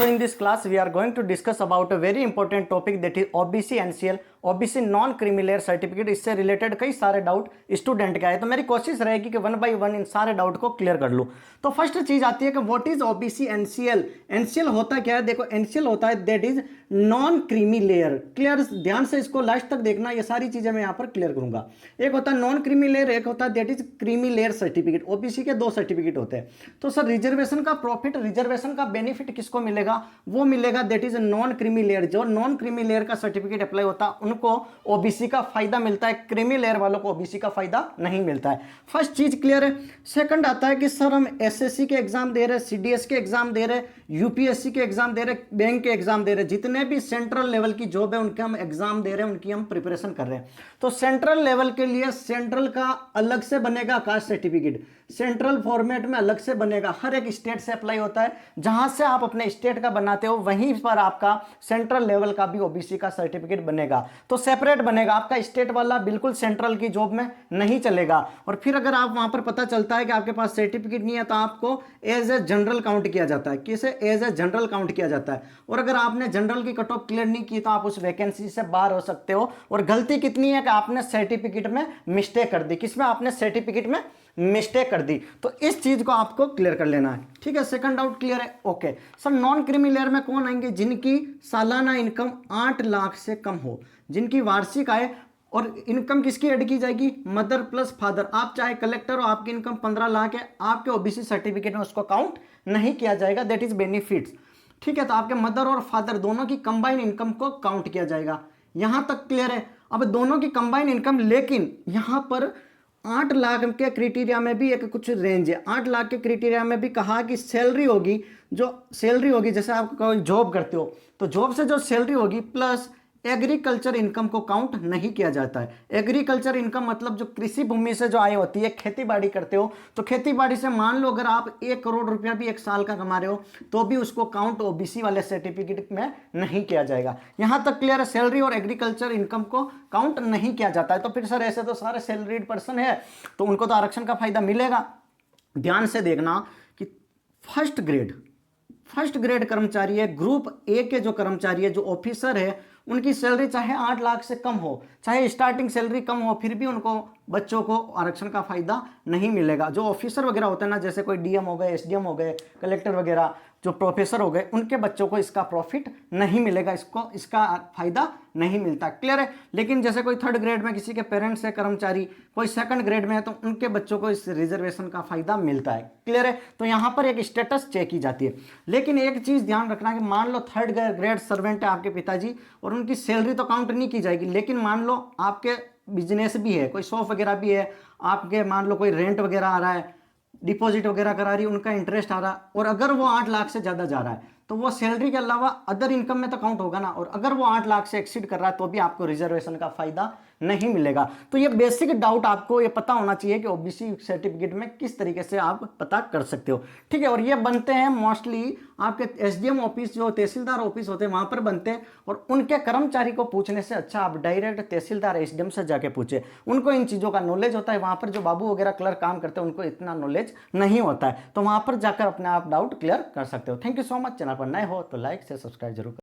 in this class we are going to discuss about a very important topic that is OBC NCL OBC non creamy layer certificate. इससे related कई सारे doubt student के आए, तो मेरी कोशिश रहेगी कि वन बाय वन इन सारे डाउट को क्लियर कर लूं। तो फर्स्ट चीज आती है कि what is OBC NCL। NCL होता क्या है? देखो NCL होता है that is non creamy layer. Clear, ध्यान से इसको लास्ट तक देखना, ये सारी चीजें मैं यहां पर क्लियर करूंगा। एक होता है नॉन क्रीमी लेयर, एक होता है that is creamy layer certificate. OBC के दो सर्टिफिकेट होते हैं। तो सर रिजर्वेशन का प्रॉफिट, रिजर्वेशन का बेनिफिट किसको मिलेगा? वो मिलेगा that is non creamy layer. जो नॉन क्रीमी लेयर का सर्टिफिकेट अप्लाई होता है उनको ओबीसी का फायदा मिलता है, क्रीमी लेयर वालों को ओबीसी का फायदा नहीं मिलता है। फर्स्ट चीज क्लियर है। सेकंड आता है कि सर हम एसएससी के एग्जाम दे रहे हैं, सीडीएस के एग्जाम दे रहे हैं, यूपीएससी के एग्जाम दे रहे हैं, बैंक के एग्जाम दे रहे हैं, जितने भी सेंट्रल लेवल की जॉब है उनके हम एग्जाम दे रहे हैं, उनकी हम प्रिपरेशन कर रहे हैं। तो सेंट्रल लेवल के लिए सेंट्रल का अलग से बनेगा कास्ट सर्टिफिकेट, सेंट्रल फॉर्मेट में अलग से बनेगा। हर एक स्टेट से अप्लाई होता है, जहां से आप अपने स्टेट का बनाते हो वहीं पर आपका सेंट्रल लेवल का भी ओबीसी का सर्टिफिकेट बनेगा। तो सेपरेट बनेगा, आपका स्टेट वाला बिल्कुल सेंट्रल की जॉब में नहीं चलेगा। और फिर अगर आप वहां पर पता चलता है कि आपके पास सर्टिफिकेट नहीं है तो आपको एज ए जनरल काउंट किया जाता है। किसे? एज ए जनरल काउंट किया जाता है। और अगर आपने जनरल की कट ऑफ क्लियर नहीं की तो आप उस वैकेंसी से बाहर हो सकते हो। और गलती कितनी है कि आपने सर्टिफिकेट में मिस्टेक कर दी। किसमें? आपने सर्टिफिकेट में मिस्टेक कर दी। तो इस चीज को आपको क्लियर कर लेना है। ठीक है, सेकंड डाउट क्लियर है? Okay sir, non creamy layer में कौन आएंगे? जिनकी सालाना इनकम 8 लाख से कम हो, जिनकी वार्षिक आय। और इनकम किसकी ऐड की जाएगी? Mother plus father. आप चाहे कलेक्टर हो, आपकी इनकम 15 लाख है, आपके ओबीसी सर्टिफिकेट में उसको काउंट नहीं किया जाएगा, दैट इज बेनिफिट्स। ठीक है, तो आपके मदर और फादर दोनों की कंबाइन इनकम को काउंट किया जाएगा। यहां तक क्लियर है? अब दोनों की कंबाइन इनकम, लेकिन यहां पर 8 लाख के क्राइटेरिया में भी एक कुछ रेंज है। 8 लाख के क्राइटेरिया में भी कहा कि सैलरी होगी, जो सैलरी होगी, जैसे आप कोई जॉब करते हो तो जॉब से जो सैलरी होगी प्लस एग्रीकल्चर इनकम को काउंट नहीं किया जाता है। एग्रीकल्चर इनकम मतलब जो कृषि भूमि से जो आय होती है, खेती बाड़ी करते हो तो खेती बाड़ी से मान लो अगर आप 1 करोड़ रुपया भी एक साल का कमा रहे हो तो भी उसको काउंट ओबीसी वाले सर्टिफिकेट में नहीं किया जाएगा। यहां तक क्लियर है? सैलरी और एग्रीकल्चर इनकम को काउंट नहीं किया जाता है। तो फिर सर ऐसे तो सारे सैलरीड पर्सन है तो उनको तो आरक्षण का फायदा मिलेगा। ध्यान से देखना कि फर्स्ट ग्रेड कर्मचारी है, ग्रुप ए के जो कर्मचारी है, जो ऑफिसर है, उनकी सैलरी चाहे 8 लाख से कम हो, चाहे स्टार्टिंग सैलरी कम हो, फिर भी उनको बच्चों को आरक्षण का फायदा नहीं मिलेगा। जो ऑफिसर वगैरह होते हैं ना, जैसे कोई डीएम हो गए, एसडीएम हो गए, कलेक्टर वगैरह, जो प्रोफेसर हो गए, उनके बच्चों को इसका प्रॉफिट नहीं मिलेगा, इसका फायदा नहीं मिलता। क्लियर है? लेकिन जैसे कोई 3rd ग्रेड में किसी के पेरेंट्स है कर्मचारी, कोई 2nd ग्रेड में है तो उनके बच्चों को इस रिजर्वेशन का फायदा मिलता है। क्लियर है? तो यहां पर एक स्टेटस चेक की जाती है। लेकिन एक चीज ध्यान रखना कि मान लो 3rd ग्रेड सर्वेंट है आपके पिताजी और उनकी सैलरी तो काउंट नहीं की जाएगी, लेकिन मान लो आपके बिजनेस भी है, कोई शॉप वगैरह भी है, आपके मान लो कोई रेंट वगैरह आ रहा है, डिपॉजिट वगैरह करा रही है, उनका इंटरेस्ट आ रहा है, और अगर वो 8 लाख से ज्यादा जा रहा है तो वो सैलरी के अलावा अदर इनकम में तो काउंट होगा ना। और अगर वो 8 लाख से एक्सीड कर रहा है तो भी आपको रिजर्वेशन का फायदा नहीं मिलेगा। तो ये बेसिक डाउट आपको ये पता होना चाहिए कि ओबीसी सर्टिफिकेट में किस तरीके से आप पता कर सकते हो। ठीक है, और ये बनते हैं मोस्टली आपके एसडीएम ऑफिस, जो तहसीलदार ऑफिस होते हैं वहां पर बनते हैं। और उनके कर्मचारी को पूछने से अच्छा आप डायरेक्ट तहसीलदार एसडीएम से जाके पूछे, उनको इन चीजों का नॉलेज होता है। वहां पर जो बाबू वगैरह क्लर्क काम करते हैं उनको इतना नॉलेज नहीं होता है, तो वहां पर जाकर अपने आप डाउट क्लियर कर सकते हो। Thank you so much. Channel पर नए हो तो लाइक से सब्सक्राइब जरूर करें।